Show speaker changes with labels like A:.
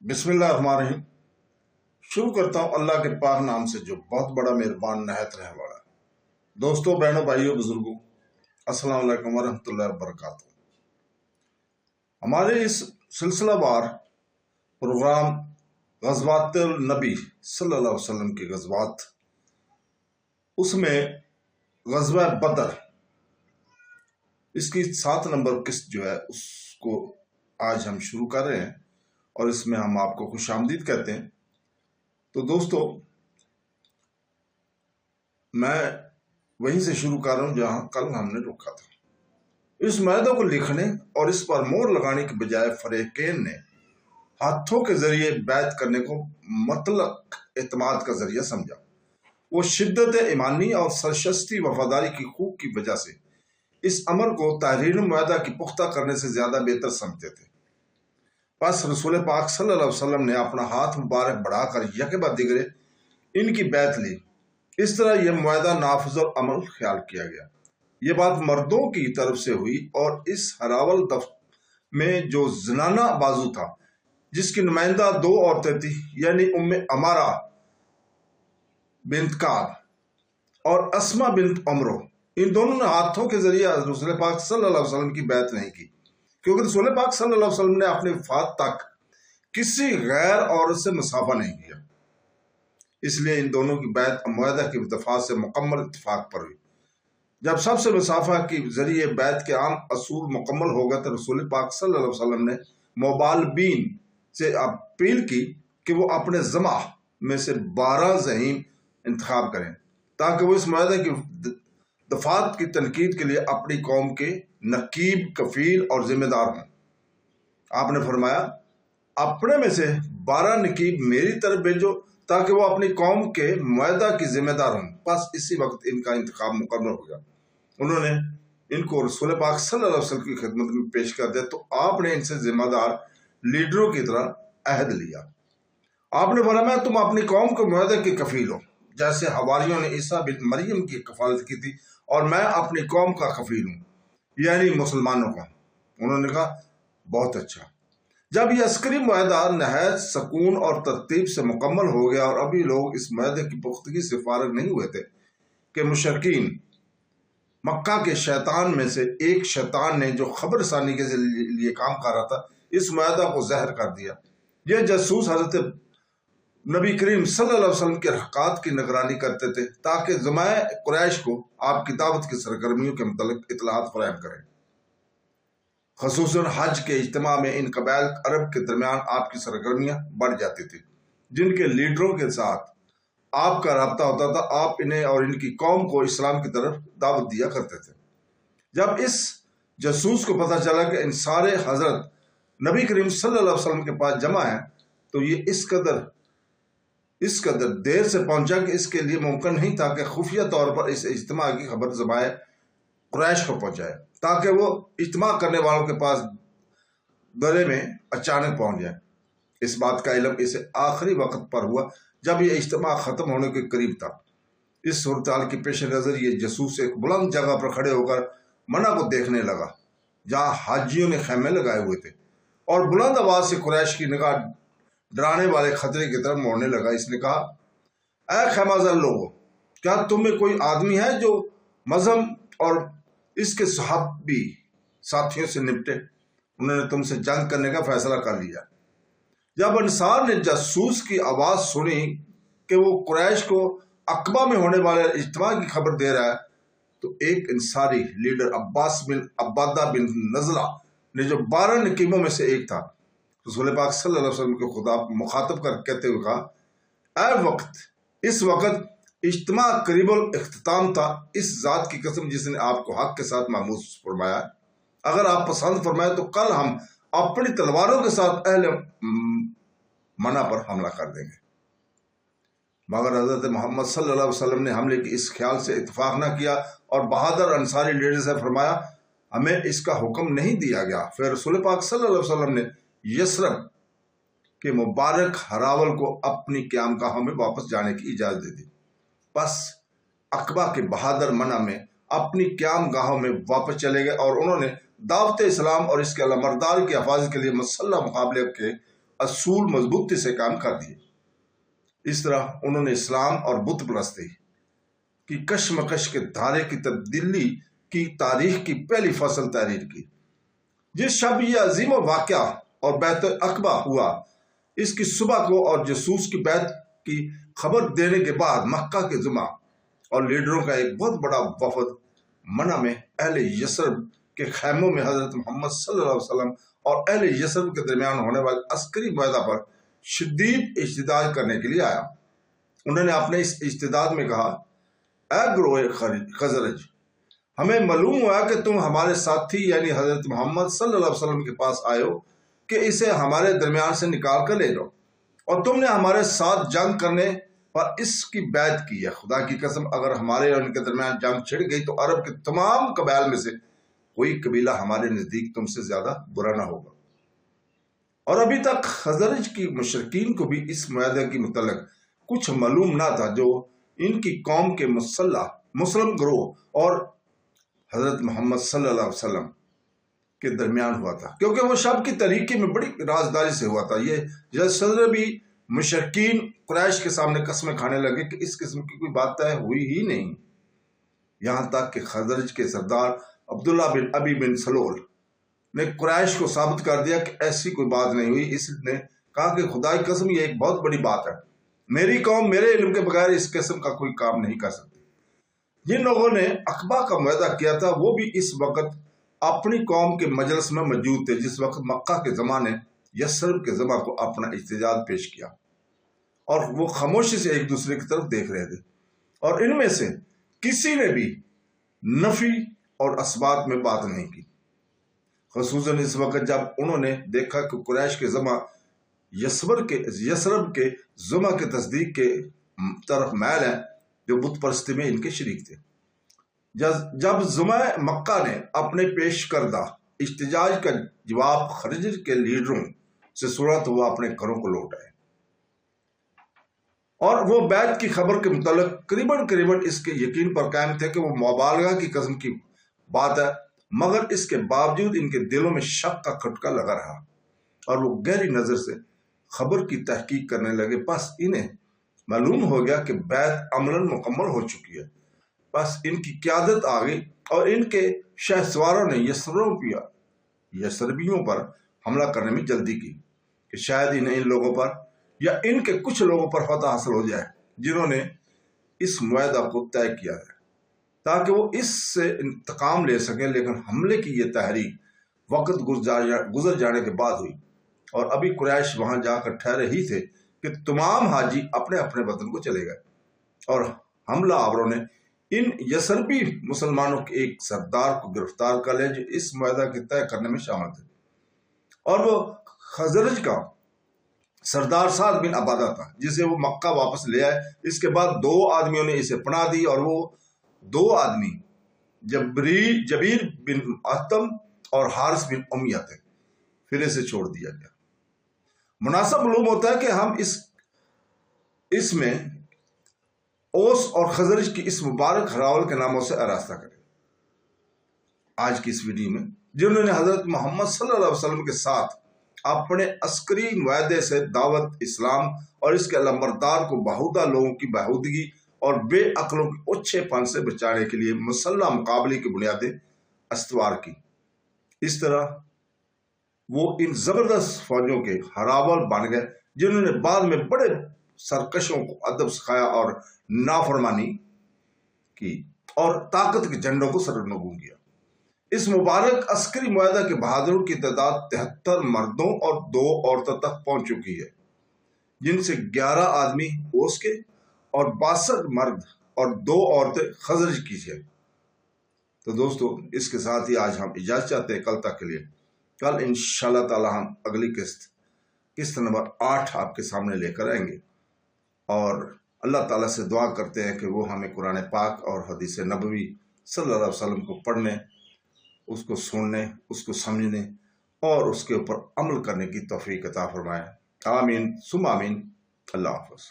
A: بسم اللہ الرحمن الرحیم۔ شروع کرتا ہوں اللہ کے پاک نام سے جو بہت بڑا مہربان نہایت رحم والا ہے۔ دوستوں، بہنوں، بھائیوں، بزرگوں، السلام علیکم ورحمۃ اللہ وبرکاتہ۔ ہمارے اس سلسلہ وار پروگرام غزوات النبی صلی اللہ علیہ وسلم کے غزوات، اس میں غزوہ بدر، اس کی 7 نمبر قسط جو ہے اس کو آج ہم شروع کر رہے ہیں اور اس میں ہم آپ کو خوش آمدید کہتے ہیں۔ تو دوستو، میں وہیں سے شروع کر رہا ہوں جہاں کل ہم نے روکا تھا۔ اس معاہدے کو لکھنے اور اس پر مہر لگانے کے بجائے فریقین نے ہاتھوں کے ذریعے بیعت کرنے کو مطلق اعتماد کا ذریعہ سمجھا۔ وہ شدت ایمانی اور سرشستی وفاداری کی خوب کی وجہ سے اس عمل کو تحریر معاہدہ کی پختہ کرنے سے زیادہ بہتر سمجھتے تھے۔ پس رسول پاک صلی اللہ علیہ وسلم نے اپنا ہاتھ مبارک بڑھا کر یک بعد دیگرے ان کی بیعت لی۔ اس طرح یہ معاہدہ نافذ العمل خیال کیا گیا۔ یہ بات مردوں کی طرف سے ہوئی اور اس ہراول میں جو زنانہ بازو تھا، جس کی نمائندہ 2 عورتیں تھیں، یعنی ام عمارہ بنت کعب اور اسما بنت عمرو، ان دونوں نے ہاتھوں کے ذریعے رسول پاک صلی اللہ علیہ وسلم کی بیعت نہیں کی، کیونکہ رسول پاک صلی اللہ علیہ وسلم نے اپنی وفات تک کسی غیر عورت سے مصافحہ نہیں کیا۔ اس لیے ان دونوں کی بیعت معاہدہ کی دفعات سے مکمل اتفاق پر ہوئی۔ جب سب سے مصافحہ کے ذریعے بیعت کے عام اصول مکمل ہو گئے تو رسول پاک صلی اللہ علیہ وسلم نے مبالبین سے اپیل کی کہ وہ اپنے زمہ میں سے 12 زعیم انتخاب کریں تاکہ وہ اس معاہدے کی دفعات کی تنقید کے لیے اپنی قوم کے نقیب، کفیل اور ذمہ دار ہوں۔ آپ نے فرمایا، اپنے میں سے 12 نقیب میری طرف بھیجو تاکہ وہ اپنی قوم کے معاہدہ کی ذمہ دار ہوں۔ بس اسی وقت ان کا انتخاب مکمل ہو گیا۔ انہوں نے ان کو رسول پاک صلی اللہ علیہ وسلم کی خدمت میں پیش کر دیا تو آپ نے ان سے ذمہ دار لیڈروں کی طرح عہد لیا۔ آپ نے فرمایا، تم اپنی قوم کے معاہدے کے کفیل ہو، جیسے حواریوں نے عیسیٰ بن مریم کی کفالت کی تھی، اور میں اپنی قوم کا کفیل ہوں، یعنی مسلمانوں کا۔ انہوں نے کہا، بہت اچھا۔ جب یہ عسکری معاہدہ نہایت سکون اور ترتیب سے مکمل ہو گیا اور ابھی لوگ اس معاہدے کی پختگی سے فارغ نہیں ہوئے تھے کہ مشرکین مکہ کے شیطان میں سے ایک شیطان نے، جو خبر رسانی کے لیے کام کر رہا تھا، اس معاہدہ کو زہر کر دیا۔ یہ جاسوس حضرت نبی کریم صلی اللہ علیہ وسلم کے حرکات کی نگرانی کرتے تھے تاکہ جماع قریش کو آپ کی دعوت کی سرگرمیوں کے متعلق اطلاعات فراہم کریں۔ خصوصاً حج کے اجتماع میں ان قبائل عرب کے درمیان آپ کی سرگرمیاں بڑھ جاتی تھی، جن کے لیڈروں کے ساتھ آپ کا رابطہ ہوتا تھا۔ آپ انہیں اور ان کی قوم کو اسلام کی طرف دعوت دیا کرتے تھے۔ جب اس جاسوس کو پتہ چلا کہ ان سارے حضرت نبی کریم صلی اللہ علیہ وسلم کے پاس جمع ہیں تو یہ اس قدر دیر سے پہنچا کہ اس کے لیے ممکن نہیں تھا کہ خفیہ طور پر اس اجتماع کی خبر جماع قریش کو پہنچائے تاکہ وہ اجتماع کرنے والوں کے پاس گلے میں اچانک پہنچ جائے۔ اس بات کا علم اسے آخری وقت پر ہوا جب یہ اجتماع ختم ہونے کے قریب تھا۔ اس صورتحال کی پیش نظر یہ جاسوس ایک بلند جگہ پر کھڑے ہو کر منع کو دیکھنے لگا جہاں حاجیوں نے خیمے لگائے ہوئے تھے، اور بلند آواز سے قریش کی نگاہ ڈرانے والے خطرے کی طرف موڑنے لگا۔ اس نے کہا، اے خیمہ زن لوگو، کیا تم میں کوئی آدمی ہے جو مذہب اور اس کے صحابی ساتھیوں سے نپٹے؟ انہوں نے تم سے جنگ کرنے کا فیصلہ کر لیا۔ جب انصار نے جاسوس کی آواز سنی کہ وہ قریش کو عقبہ میں ہونے والے اجتماع کی خبر دے رہا ہے تو ایک انصاری لیڈر عباس بن عبادہ بن نزلہ نے، جو 12 نقیبوں میں سے ایک تھا، رسول پاک صلی اللہ علیہ وسلم کے خدا مخاطب کر کہتے ہوئے کہا، اس وقت اجتماع قریب الاختتام تھا، اس ذات کی قسم جس نے آپ کو حق کے ساتھ محمود فرمایا، اگر آپ پسند فرمائے تو کل ہم اپنی تلواروں کے ساتھ اہل منع پر حملہ کر دیں گے۔ مگر حضرت محمد صلی اللہ علیہ وسلم نے حملے کی اس خیال سے اتفاق نہ کیا اور بہادر انصاری لیڈر سے فرمایا، ہمیں اس کا حکم نہیں دیا گیا۔ پھر رسول پاک صلی اللہ علیہ وسلم نے یثرب کے مبارک ہراول کو اپنی قیام گاہوں میں واپس جانے کی اجازت دے دی۔ بس عقبہ کے بہادر منع میں اپنی قیام گاہوں میں واپس چلے گئے اور انہوں نے دعوت اسلام اور اس کے علمبردار کی حفاظت کے لیے مسلح مقابلے کے اصول مضبوطی سے کام کر دیے۔ اس طرح انہوں نے اسلام اور بت پرستی کی کشمکش کے دھارے کی تبدیلی کی تاریخ کی پہلی فصل تحریر کی۔ جس شب یہ عظیم واقعہ اور بیعت عقبہ ہوا، اس کی صبح کو اور جاسوس کی بیعت کی خبر دینے کے بعد مکہ کے زعما اور لیڈروں کا ایک بہت بڑا وفد منع میں اہل یثرب کے خیموں میں حضرت محمد صلی اللہ علیہ وسلم اور اہل یثرب کے درمیان ہونے والے عسکری معاہدہ پر شدید احتجاج کرنے کے لیے آیا۔ انہوں نے اپنے اس اجتہاد میں کہا، اے گروہ خزرج، ہمیں معلوم ہوا کہ تم ہمارے ساتھی یعنی حضرت محمد صلی اللہ علیہ وسلم کے پاس آئے ہو کہ اسے ہمارے درمیان سے نکال کر لے جاؤ، اور تم نے ہمارے ساتھ جنگ کرنے پر اس کی بیعت کی ہے۔ خدا کی قسم، اگر ہمارے اور ان کے درمیان جنگ چھڑ گئی تو عرب کے تمام قبائل میں سے کوئی قبیلہ ہمارے نزدیک تم سے زیادہ برا نہ ہوگا۔ اور ابھی تک خزرج کی مشرکین کو بھی اس معاہدے کے متعلق کچھ معلوم نہ تھا جو ان کی قوم کے مسلم گروہ اور حضرت محمد صلی اللہ علیہ وسلم کے درمیان ہوا تھا، کیونکہ وہ شب کی تاریکی میں بڑی رازداری سے ہوا تھا۔ یہ صدر بھی مشرکین قریش کے سامنے قسمیں کھانے لگے کہ اس قسم کی کوئی بات طے ہوئی ہی نہیں، یہاں تک کہ خزرج کے سردار عبداللہ بن ابی بن سلول نے قریش کو ثابت کر دیا کہ ایسی کوئی بات نہیں ہوئی۔ اس نے کہا کہ خدا کی قسم، یہ ایک بہت بڑی بات ہے، میری قوم میرے علم کے بغیر اس قسم کا کوئی کام نہیں کر سکتی۔ جن لوگوں نے عقبہ کا معاہدہ کیا تھا وہ بھی اس وقت اپنی قوم کے مجلس میں موجود تھے، جس وقت مکہ کے زعما نے یثرب کے زعما کو اپنا احتجاج پیش کیا، اور وہ خاموشی سے ایک دوسرے کی طرف دیکھ رہے تھے، اور ان میں سے کسی نے بھی نفی اور اثبات میں بات نہیں کی، خصوصاً اس وقت جب انہوں نے دیکھا کہ قریش کے زعما یثرب کے زعما کے تصدیق کے طرف میل ہیں جو بت پرستی میں ان کے شریک تھے۔ جب زعما مکہ نے اپنے پیش کردہ احتجاج کا جواب خزرج کے لیڈروں سے سنا تو وہ اپنے گھروں کو لوٹ آئے، اور وہ بیعت کی خبر کے متعلق قریباً اس کے یقین پر قائم تھے کہ وہ مبالغہ کی قسم کی بات ہے، مگر اس کے باوجود ان کے دلوں میں شک کا کھٹکا لگا رہا، اور وہ گہری نظر سے خبر کی تحقیق کرنے لگے۔ بس انہیں معلوم ہو گیا کہ بیعت عملاً مکمل ہو چکی ہے۔ بس ان کی قیادت آ گئی اور ان کے شہسواروں نے یثربیوں پر حملہ کرنے میں جلدی کی کہ شاید انہیں ان لوگوں پر یا ان کے کچھ لوگوں پر فتح حاصل ہو جائے جنہوں نے اس معاہدہ کو طے کیا ہے، تاکہ وہ اس سے انتقام لے سکیں۔ لیکن حملے کی یہ تحریک وقت گزر جانے کے بعد ہوئی، اور ابھی قریش وہاں جا کر ٹھہرے ہی تھے کہ تمام حاجی اپنے اپنے وطن کو چلے گئے، اور حملہ آوروں نے ان یثربی مسلمانوں کے ایک سردار کو گرفتار کر لیا جو اس معاہدہ کے طے کرنے میں شامل تھے، اور وہ خزرج کا سردار سعد بن عبادہ تھا، جسے وہ مکہ واپس لے آئے۔ اس کے بعد 2 آدمیوں نے اسے پناہ دی، اور وہ 2 آدمی جبیر بن احتم اور حارث بن امیہ تھے، پھر اسے چھوڑ دیا گیا۔ مناسب معلوم ہوتا ہے کہ ہم اس میں اوس اور خزرج کی اس مبارک ہراول کے ناموں سے آراستہ کریں۔ آج کی اس ویڈیو میں جنہوں نے حضرت محمد صلی اللہ علیہ وسلم کے ساتھ اپنے عسکری معاہدے سے دعوت اسلام اور اس کے علمبردار کو بہودہ لوگوں کی بہودگی اور بے عقلوں کے اچھے پن سے بچانے کے لیے مسلح مقابلے کی بنیادیں استوار کی، اس طرح وہ ان زبردست فوجوں کے ہراول بن گئے جنہوں نے بعد میں بڑے سرکشوں کو ادب سکھایا اور نافرمانی کی اور طاقت کے جھنڈوں کو سرنگوں کیا۔ اس مبارک عسکری معاہدہ کے بہادروں کی تعداد 73 مردوں اور 2 عورتوں تک پہنچ چکی ہے، جن سے 11 آدمی اوس کے اور 62 مرد اور 2 عورتیں خزرج کی ہیں۔ تو دوستو، اس کے ساتھ ہی آج ہم اجازت چاہتے ہیں کل تک کے لیے۔ کل انشاءاللہ تعالی ہم اگلی قسط نمبر 8 آپ کے سامنے لے کر آئیں گے، اور اللہ تعالیٰ سے دعا کرتے ہیں کہ وہ ہمیں قرآن پاک اور حدیث نبوی صلی اللہ علیہ وسلم کو پڑھنے، اس کو سننے، اس کو سمجھنے اور اس کے اوپر عمل کرنے کی توفیق عطا فرمائے۔ آمین ثم آمین۔ اللہ حافظ۔